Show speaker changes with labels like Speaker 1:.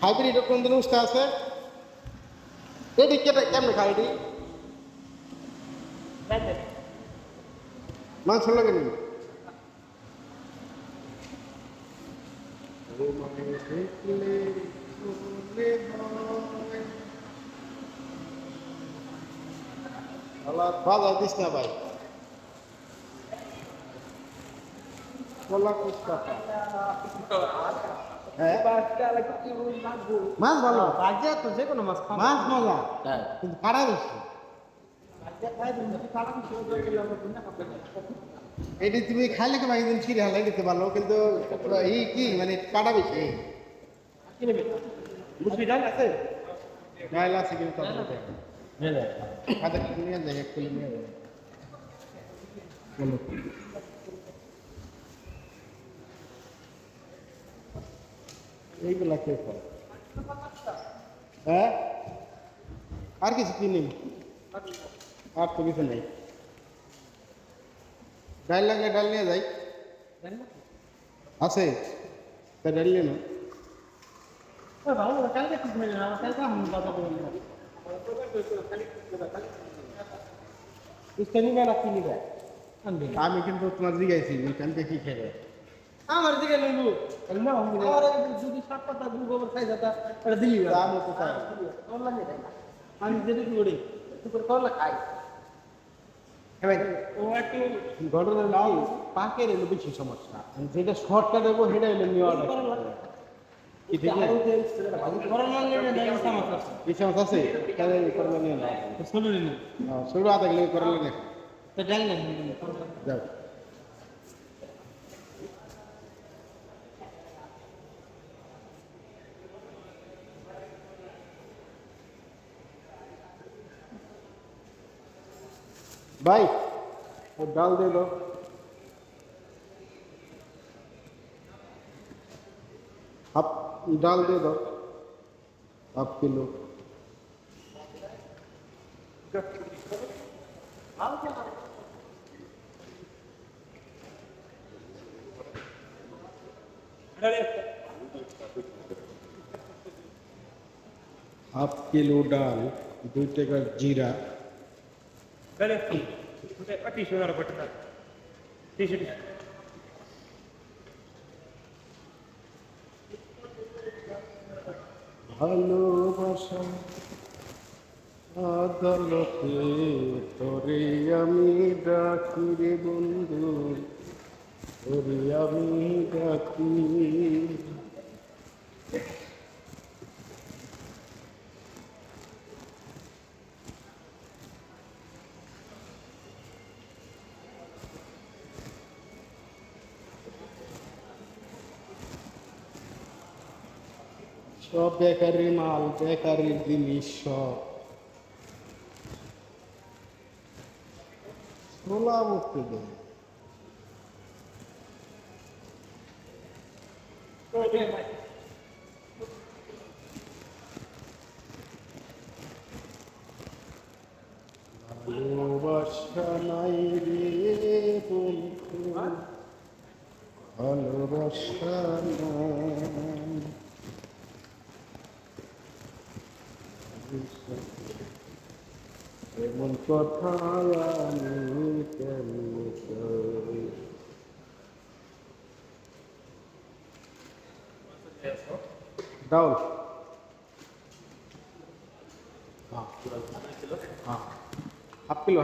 Speaker 1: hybrid কোন দিন উস্তা আছে এটি কেমনে খাই এটি মাছ লাগে নি বাজার দিস না ভাই মাছ ভালো বাজে তো যে কোনো মাছ মাছ মজা কিন্তু কাটা বেশি এটি তুমি খাইলে কেমন একদিন ছিঁড়ে হালাই দিতে পারলো কিন্তু এই কি মানে কাটা বেশি ডাল আছে ডাল আছে কিন্তু নিয়ে যায় এক কিলো নিয়ে যায় এইগুলা কে করে হ্যাঁ আর কিছু কিনি আর তো কিছু নেই ডাল লাগলে ডাল নিয়ে যাই আছে তা ডাল নিয়ে না আমি কিন্তু তোমার জিগাইছি কালকে কি খেয়ে আমার দিকে লইবো যদি সাত পাতা গোবর খাই যেটা এটা দিলি আমি তো চাই আমি যেটা করি তুই করলা খাই ও একটু ঘটনা নাও পাকের এলো বেশি সমস্যা যেটা শর্টকাট দেবো সেটা এলো নেওয়া আছে ষোলো আধা কিলো করলে না যাও भाई वो डाल दे दो आप डाल दे दो आप किलो हाफ किलो डाल 2 टेका जीरा ভালোবাসা আদালতে তোরে আমি ডাকি রে বন্ধু তোরে আমি ডাকি সব বেকারি মাল বেকারির জিনিস সব ছোলা বলতে দেয় ভালোবাসা নাই রে বন্ধু ভালোবাসা নাই এমন কথা আমি কেমনে করি ডাউল हाँ हाफ किलो